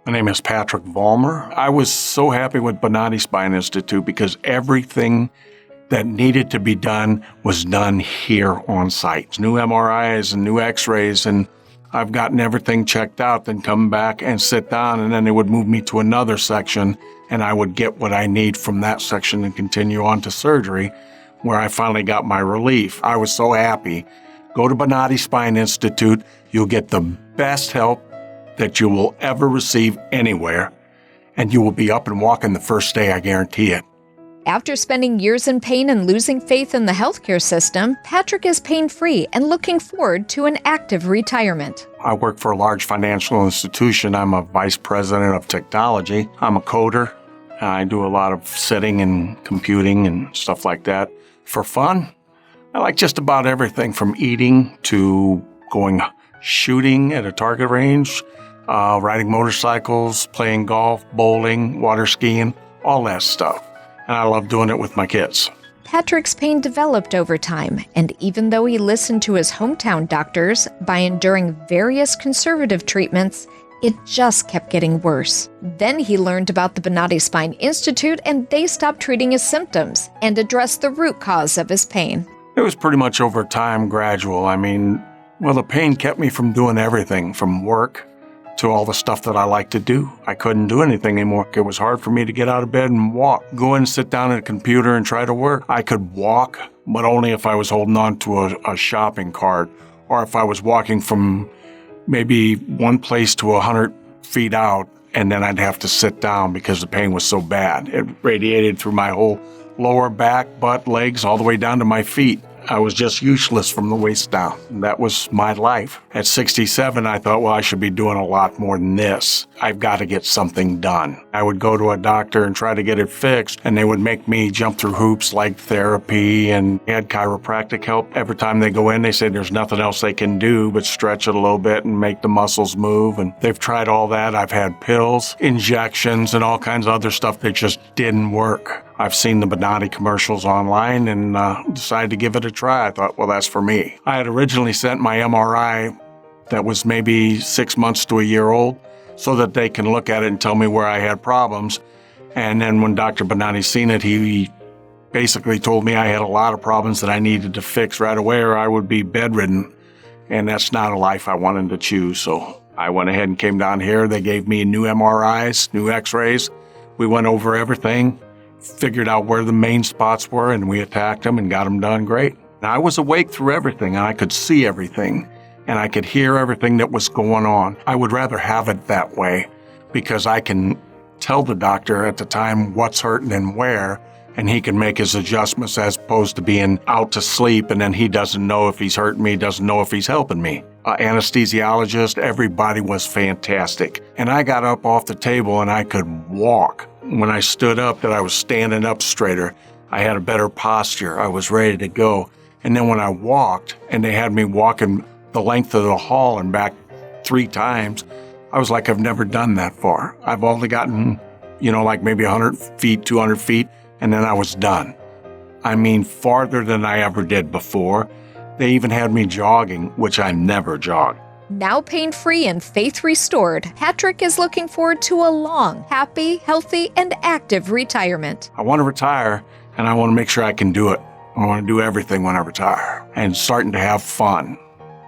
My name is Patrick Vollmer. I was so happy with Bonati Spine Institute because everything that needed to be done was done here on site. New MRIs and new x-rays, and I've gotten everything checked out, then come back and sit down, and then they would move me to another section, and I would get what I need from that section and continue on to surgery, where I finally got my relief. I was so happy. Go to Bonati Spine Institute. You'll get the best help that you will ever receive anywhere, and you will be up and walking the first day, I guarantee it. After spending years in pain and losing faith in the healthcare system, Patrick is pain-free and looking forward to an active retirement. I work for a large financial institution. I'm a vice president of technology. I'm a coder. I do a lot of sitting and computing and stuff like that. For fun, I like just about everything from eating to going shooting at a target range, riding motorcycles, playing golf, bowling, water skiing, all that stuff. And I love doing it with my kids. Patrick's pain developed over time, and even though he listened to his hometown doctors by enduring various conservative treatments, it just kept getting worse. Then he learned about the Bonati Spine Institute, and they stopped treating his symptoms and addressed the root cause of his pain. It was pretty much over time, gradual. The pain kept me from doing everything, from work to all the stuff that I like to do. I couldn't do anything anymore. It was hard for me to get out of bed and walk. Go in and sit down at a computer and try to work. I could walk, but only if I was holding on to a shopping cart, or if I was walking from maybe one place to 100 feet out, and then I'd have to sit down because the pain was so bad. It radiated through my whole lower back, butt, legs, all the way down to my feet. I was just useless from the waist down. That was my life. At 67, I thought, well, I should be doing a lot more than this. I've got to get something done. I would go to a doctor and try to get it fixed, and they would make me jump through hoops like therapy and had chiropractic help. Every time they go in, they say there's nothing else they can do but stretch it a little bit and make the muscles move. And they've tried all that. I've had pills, injections, and all kinds of other stuff that just didn't work. I've seen the Bonati commercials online and decided to give it a try. I thought, well, that's for me. I had originally sent my MRI that was maybe 6 months to a year old so that they can look at it and tell me where I had problems. And then when Dr. Bonati seen it, he basically told me I had a lot of problems that I needed to fix right away or I would be bedridden. And that's not a life I wanted to choose. So I went ahead and came down here. They gave me new MRIs, new x-rays. We went over everything, figured out where the main spots were, and we attacked them and got them done great. Now, I was awake through everything, and I could see everything, and I could hear everything that was going on. I would rather have it that way because I can tell the doctor at the time what's hurting and where, and he can make his adjustments as opposed to being out to sleep, and then he doesn't know if he's hurting me, doesn't know if he's helping me. Anesthesiologist, everybody was fantastic. And I got up off the table and I could walk. When I stood up, that I was standing up straighter. I had a better posture. I was ready to go. And then when I walked, and they had me walking the length of the hall and back 3 times, I was like, I've never done that far. I've only gotten, like maybe 100 feet, 200 feet, and then I was done. Farther than I ever did before. They even had me jogging, which I never jogged. Now pain-free and faith restored, Patrick is looking forward to a long, happy, healthy, and active retirement. I want to retire, and I want to make sure I can do it. I want to do everything when I retire, and starting to have fun.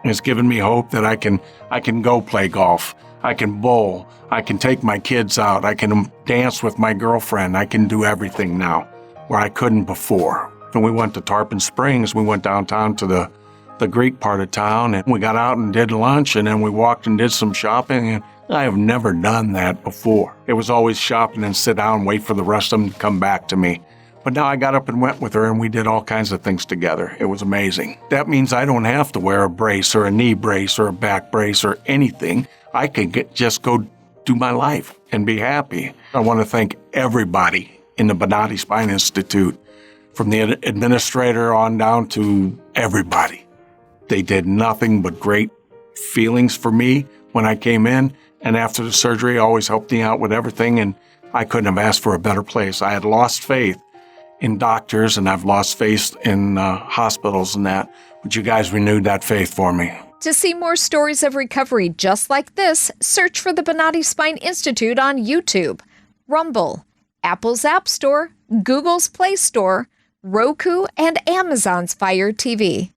It's given me hope that I can go play golf. I can bowl. I can take my kids out. I can dance with my girlfriend. I can do everything now where I couldn't before. When we went to Tarpon Springs, we went downtown to the Greek part of town, and we got out and did lunch, and then we walked and did some shopping, and I have never done that before. It was always shopping and sit down and wait for the rest of them to come back to me. But now I got up and went with her, and we did all kinds of things together. It was amazing. That means I don't have to wear a brace or a knee brace or a back brace or anything. I can just go do my life and be happy. I want to thank everybody in the Bonati Spine Institute, from the administrator on down to everybody. They did nothing but great feelings for me when I came in, and after the surgery, always helped me out with everything, and I couldn't have asked for a better place. I had lost faith in doctors, and I've lost faith in hospitals and that, but you guys renewed that faith for me. To see more stories of recovery just like this, search for the Bonati Spine Institute on YouTube, Rumble, Apple's App Store, Google's Play Store, Roku, and Amazon's Fire TV.